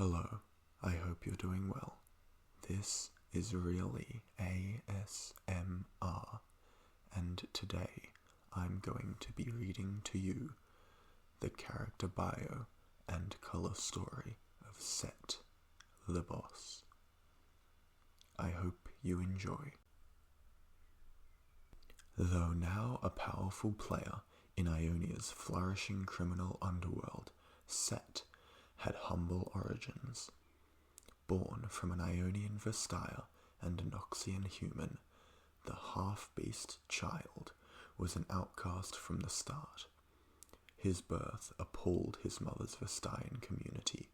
Hello, I hope you're doing well. This is really ASMR, and today I'm going to be reading to you the character bio and colour story of Sett, the boss. I hope you enjoy. Though now a powerful player in Ionia's flourishing criminal underworld, Sett had humble origins. Born from an Ionian Vestire and a Noxian human, the half-beast child was an outcast from the start. His birth appalled his mother's Vestian community,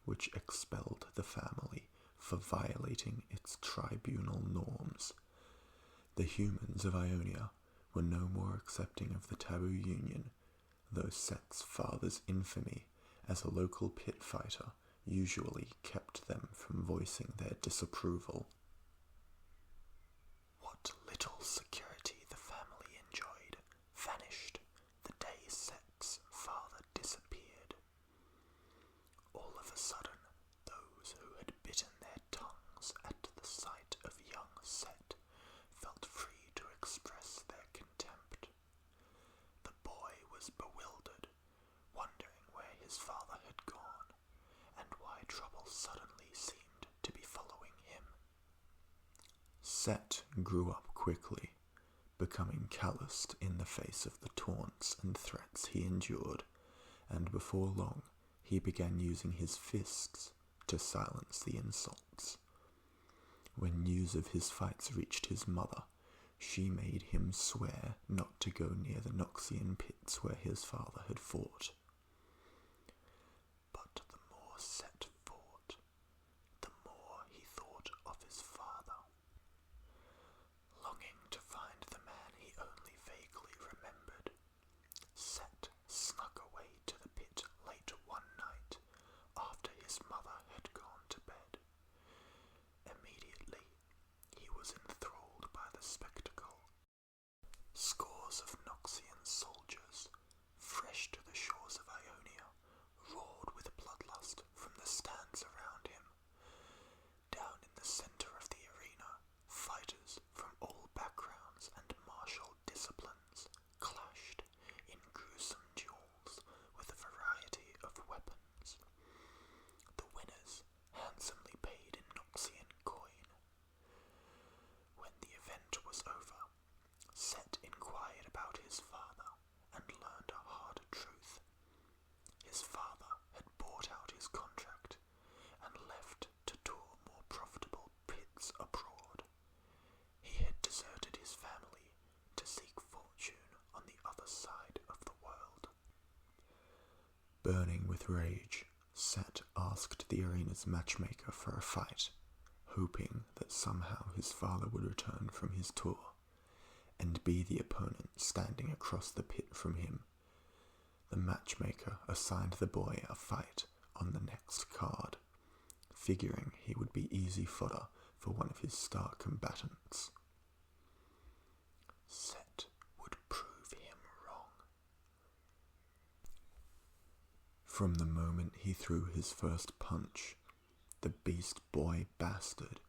which expelled the family for violating its tribunal norms. The humans of Ionia were no more accepting of the taboo union, though Sett's father's infamy as a local pit fighter usually kept them from voicing their disapproval. What little security the family enjoyed vanished the day Sett's father disappeared. All of a sudden, those who had bitten their tongues at the sight of young Sett felt free to express their contempt. The boy was bewildered, wondering where his father had gone, and why trouble suddenly seemed to be following him. Sett grew up quickly, becoming calloused in the face of the taunts and threats he endured, and before long he began using his fists to silence the insults. When news of his fights reached his mother, she made him swear not to go near the Noxian pits where his father had fought. But the more Sett fought, the more he thought of his father. Longing to find the man he only vaguely remembered, Sett snuck away to the pit late one night after his mother had gone to bed. Immediately, he was enthralled by the spectacle. Scores of Noxian soldiers, fresh to the shores of Ionia, roared with bloodlust from the stands around him. Down in the center of the arena, fighters from all backgrounds and martial disciplines clashed in gruesome duels with a variety of weapons. The winners handsomely paid in Noxian coin. When the event was over, Sett inquired about his father and learned a hard truth. His father had bought out his contract and left to tour more profitable pits abroad. He had deserted his family to seek fortune on the other side of the world. Burning with rage, Sett asked the arena's matchmaker for a fight, hoping that somehow his father would return from his tour and be the opponent standing across the pit from him. The matchmaker assigned the boy a fight on the next card, figuring he would be easy fodder for one of his star combatants. Sett would prove him wrong. From the moment he threw his first punch, the Beast Boy bastard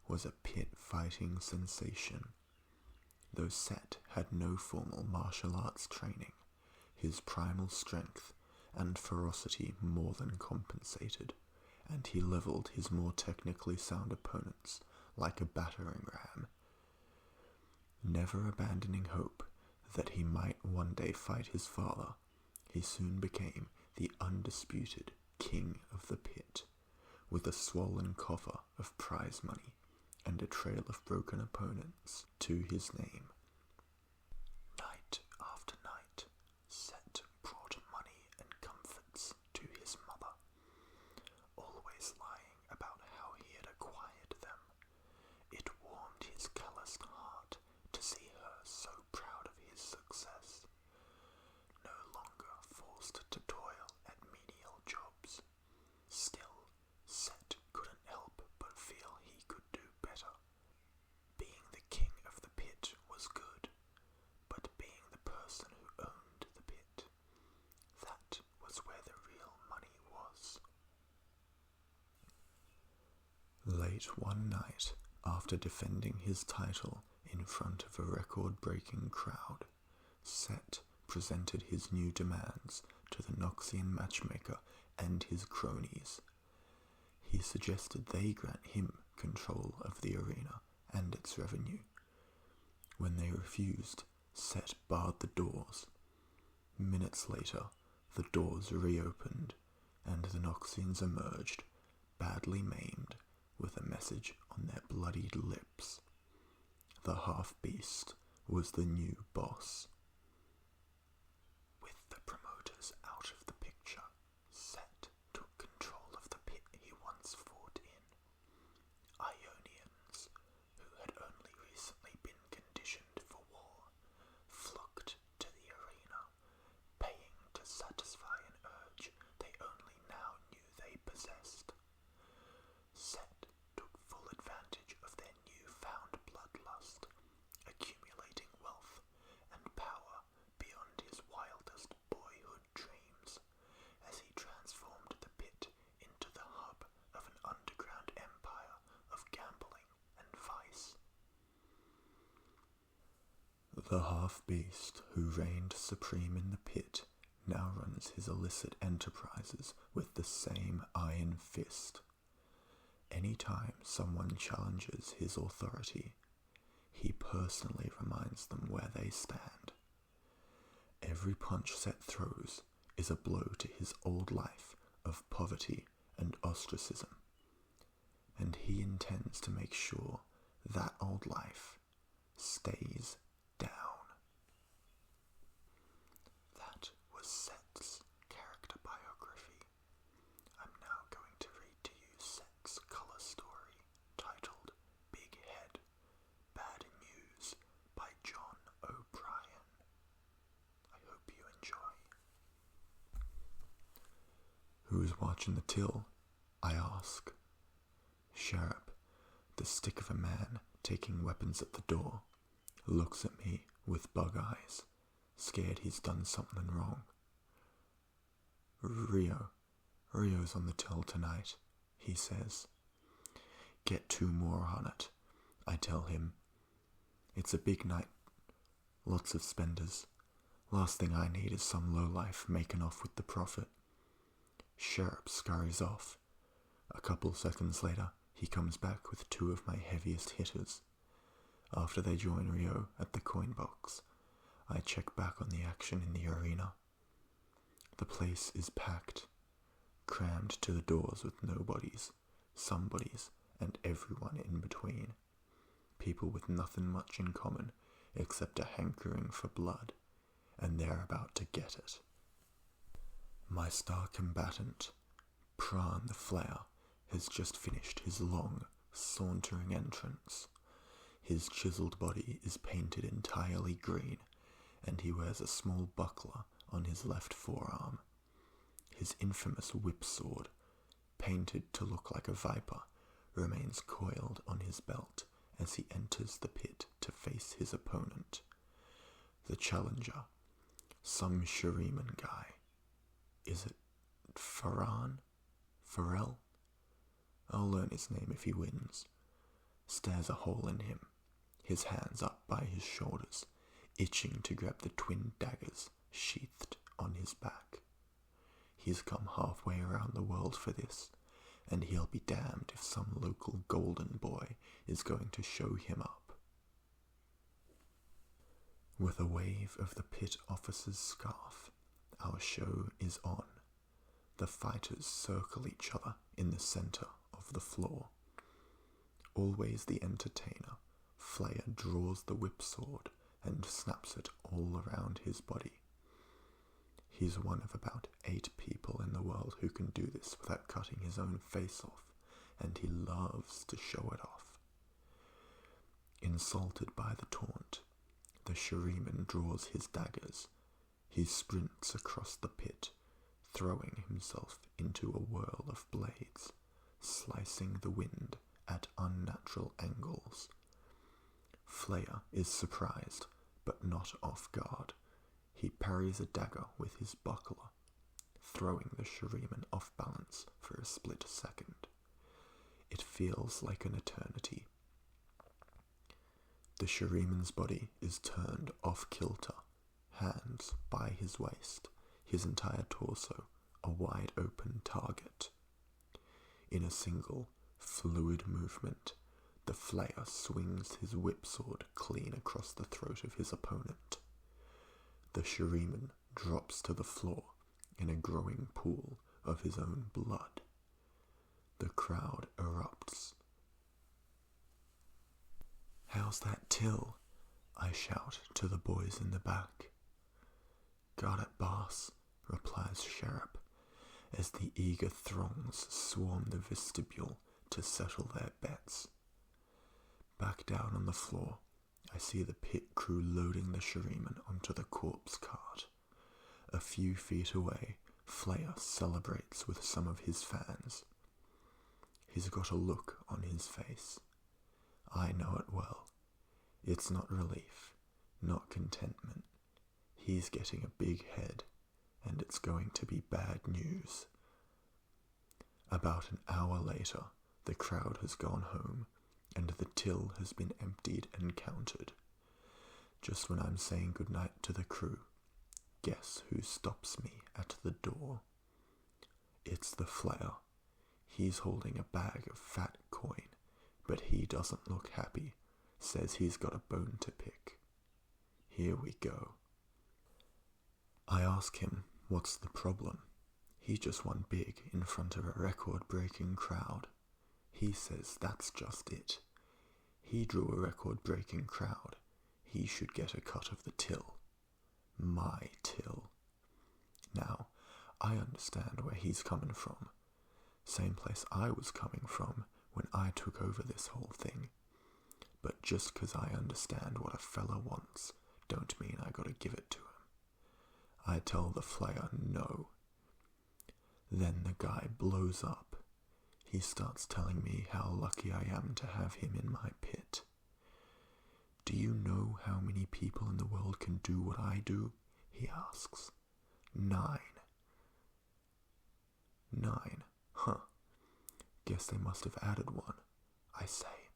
was a pit-fighting sensation. Though Sett had no formal martial arts training, his primal strength and ferocity more than compensated, and he leveled his more technically sound opponents like a battering ram. Never abandoning hope that he might one day fight his father, he soon became the undisputed king of the pit, with a swollen coffer of prize money and a trail of broken opponents to his name. Night after night, Sett brought money and comforts to his mother, always lying about how he had acquired them. It warmed his calloused heart to see her so proud of his success, no longer forced to toil at menial jobs. Still, Sett couldn't help but feel he could do better. Being the king of the pit was Late one night, after defending his title in front of a record-breaking crowd, Sett presented his new demands to the Noxian matchmaker and his cronies. He suggested they grant him control of the arena and its revenue. When they refused, Sett barred the doors. Minutes later, the doors reopened, and the Noxians emerged, badly maimed, with a message on their bloodied lips. The half-beast was the new boss. With the promoters out of the picture, Sett took control of the pit he once fought in. Ionians, who had only recently been conditioned for war, flocked to the arena, paying to satisfy an urge they only now knew they possessed. Sett took full advantage of their newfound bloodlust, accumulating wealth and power beyond his wildest boyhood dreams, as he transformed the pit into the hub of an underground empire of gambling and vice. The half-beast who reigned supreme in the pit now runs his illicit enterprises with the same iron fist. Any time someone challenges his authority, he personally reminds them where they stand. Every punch Sett throws is a blow to his old life of poverty and ostracism, and he intends to make sure that old life stays down. That was Sett's character biography. I'm now going to read to you Sett's color story, titled Big Head, Bad News by John O'Brien. I hope you enjoy. Who's watching the till? I ask. Sharp, the stick of a man taking weapons at the door, looks at me with bug eyes, scared he's done something wrong. Rio's on the till tonight, he says. Get 2 more on it, I tell him. It's a big night, lots of spenders. Last thing I need is some lowlife making off with the profit. Sharp scurries off. A couple seconds later, he comes back with 2 of my heaviest hitters. After they join Rio at the coin box, I check back on the action in the arena. The place is packed, crammed to the doors with nobodies, somebodies, and everyone in between. People with nothing much in common except a hankering for blood, and they're about to get it. My star combatant, Pran the Flayer, has just finished his long, sauntering entrance. His chiseled body is painted entirely green, and he wears a small buckler on his left forearm. His infamous whip sword, painted to look like a viper, remains coiled on his belt as he enters the pit to face his opponent. The challenger, some Shuriman guy. Is it Pharrell? I'll learn his name if he wins. Stares a hole in him, his hands up by his shoulders, itching to grab the twin daggers sheathed on his back. He's come halfway around the world for this, and he'll be damned if some local golden boy is going to show him up. With a wave of the pit officer's scarf, our show is on. The fighters circle each other in the center of the floor. Always the entertainer, Flayer draws the whip sword and snaps it all around his body. He's one of about 8 people in the world who can do this without cutting his own face off, and he loves to show it off. Insulted by the taunt, the Shuriman draws his daggers. He sprints across the pit, throwing himself into a whirl of blades, slicing the wind at unnatural angles. Flayer is surprised, but not off guard. He parries a dagger with his buckler, throwing the Shuriman off balance for a split second. It feels like an eternity. The Shuriman's body is turned off kilter, hands by his waist, his entire torso a wide open target. In a single, fluid movement, the flayer swings his whipsword clean across the throat of his opponent. The Shuriman drops to the floor in a growing pool of his own blood. The crowd erupts. "How's that till?" I shout to the boys in the back. "Got it, boss," replies Sheriff, as the eager throngs swarm the vestibule to settle their bets. Back down on the floor, I see the pit crew loading the Shuriman onto the corpse cart. A few feet away, Flair celebrates with some of his fans. He's got a look on his face. I know it well. It's not relief, not contentment. He's getting a big head, and it's going to be bad news. About an hour later, the crowd has gone home, and the till has been emptied and counted. Just when I'm saying goodnight to the crew, guess who stops me at the door? It's the Flair. He's holding a bag of fat coin, but he doesn't look happy, says he's got a bone to pick. Here we go. I ask him what's the problem. He just won big in front of a record-breaking crowd. He says that's just it. He drew a record-breaking crowd. He should get a cut of the till. My till. Now, I understand where he's coming from. Same place I was coming from when I took over this whole thing. But just 'cause I understand what a fella wants, don't mean I gotta give it to him. I tell the Flair no. Then the guy blows up. He starts telling me how lucky I am to have him in my pit. Do you know how many people in the world can do what I do? He asks. 9. 9? Huh. Guess they must have added one, I say.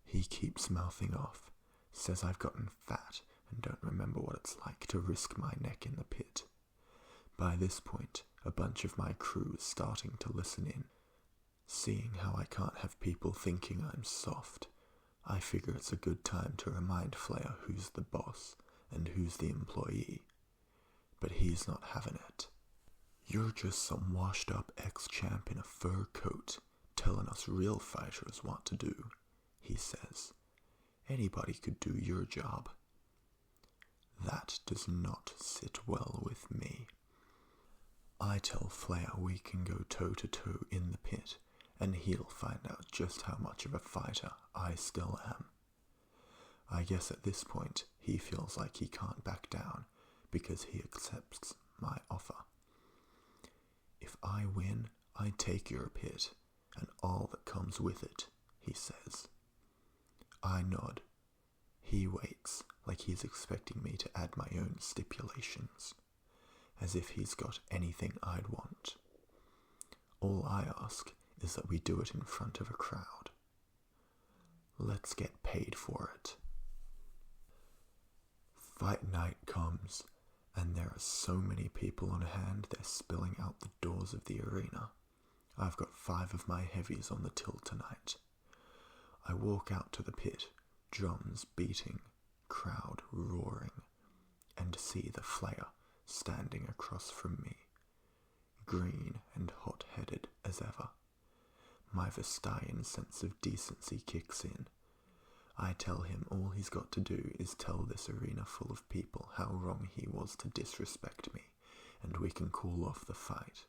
He keeps mouthing off, says I've gotten fat and don't remember what it's like to risk my neck in the pit. By this point, a bunch of my crew is starting to listen in. Seeing how I can't have people thinking I'm soft, I figure it's a good time to remind Flair who's the boss and who's the employee. But he's not having it. You're just some washed-up ex-champ in a fur coat telling us real fighters what to do, he says. Anybody could do your job. That does not sit well with me. I tell Flair we can go toe-to-toe in the pit, and he'll find out just how much of a fighter I still am. I guess at this point he feels like he can't back down because he accepts my offer. If I win, I take your pit and all that comes with it, he says. I nod. He waits like he's expecting me to add my own stipulations, as if he's got anything I'd want. All I ask is that we do it in front of a crowd. Let's get paid for it. Fight night comes, and there are so many people on hand they're spilling out the doors of the arena. I've got 5 of my heavies on the till tonight. I walk out to the pit, drums beating, crowd roaring, and see the Flair standing across from me, green and hot-headed as ever. My Vestayan sense of decency kicks in. I tell him all he's got to do is tell this arena full of people how wrong he was to disrespect me, and we can call off the fight.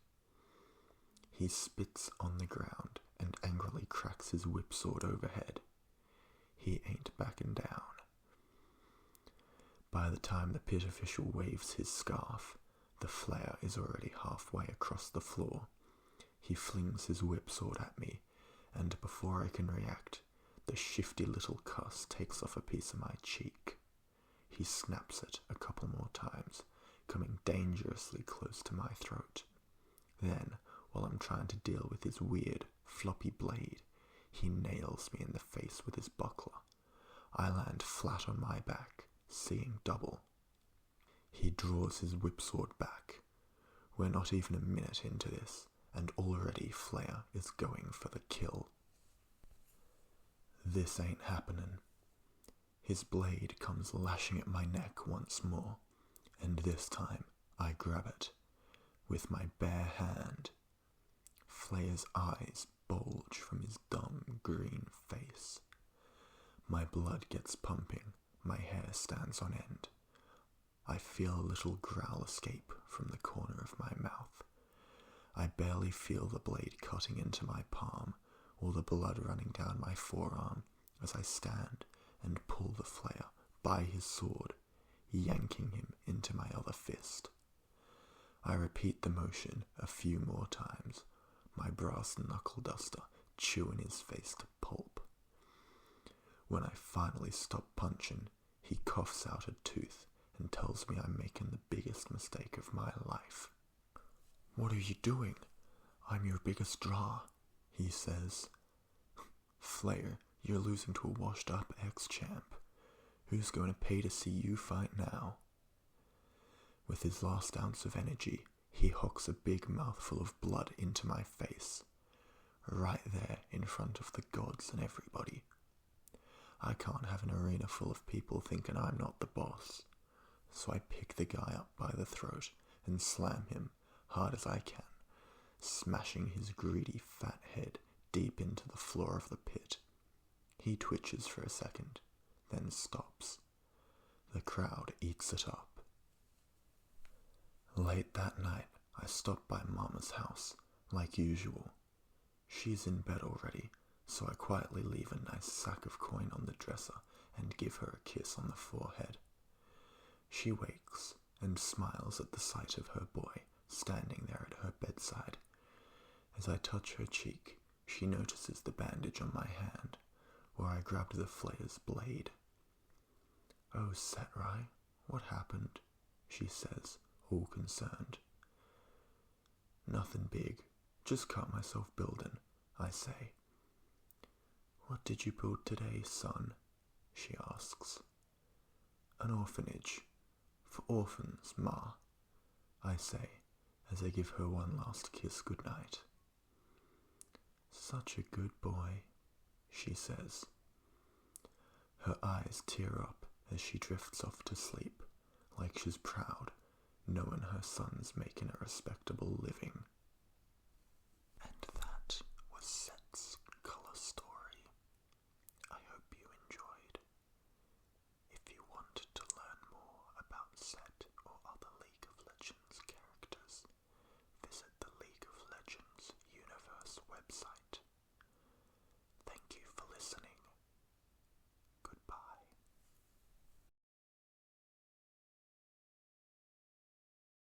He spits on the ground and angrily cracks his whipsword overhead. He ain't backing down. By the time the pit official waves his scarf, the Flair is already halfway across the floor. He flings his whipsword at me, and before I can react, the shifty little cuss takes off a piece of my cheek. He snaps it a couple more times, coming dangerously close to my throat. Then, while I'm trying to deal with his weird, floppy blade, He nails me in the face with his buckler. I land flat on my back, seeing double. He draws his whipsword back. We're not even a minute into this, and already Flair is going for the kill. This ain't happening. His blade comes lashing at my neck once more, and this time I grab it with my bare hand. Flair's eyes bulge from his dumb green face. My blood gets pumping, my hair stands on end. I feel a little growl escape from the corner of my mouth. I barely feel the blade cutting into my palm or the blood running down my forearm as I stand and pull the Flair by his sword, yanking him into my other fist. I repeat the motion a few more times, my brass knuckle duster chewing his face to pulp. When I finally stop punching, he coughs out a tooth and tells me I'm making the biggest mistake of my life. "What are you doing? I'm your biggest draw," he says. "Flair, you're losing to a washed-up ex-champ. Who's going to pay to see you fight now?" With his last ounce of energy, he hooks a big mouthful of blood into my face, right there in front of the gods and everybody. I can't have an arena full of people thinking I'm not the boss, so I pick the guy up by the throat and slam him hard as I can, smashing his greedy fat head deep into the floor of the pit. He twitches for a second, then stops. The crowd eats it up. Late that night, I stop by Mama's house, like usual. She's in bed already, so I quietly leave a nice sack of coin on the dresser and give her a kiss on the forehead. She wakes and smiles at the sight of her boy standing there at her bedside. As I touch her cheek, she notices the bandage on my hand, where I grabbed the Flair's blade. "Oh, Sett, what happened?" she says, all concerned. "Nothing big, just cut myself building," I say. "What did you build today, son?" she asks. "An orphanage, for orphans, Ma," I say, as I give her one last kiss goodnight. "Such a good boy," she says. Her eyes tear up as she drifts off to sleep, like she's proud, knowing her son's making a respectable living.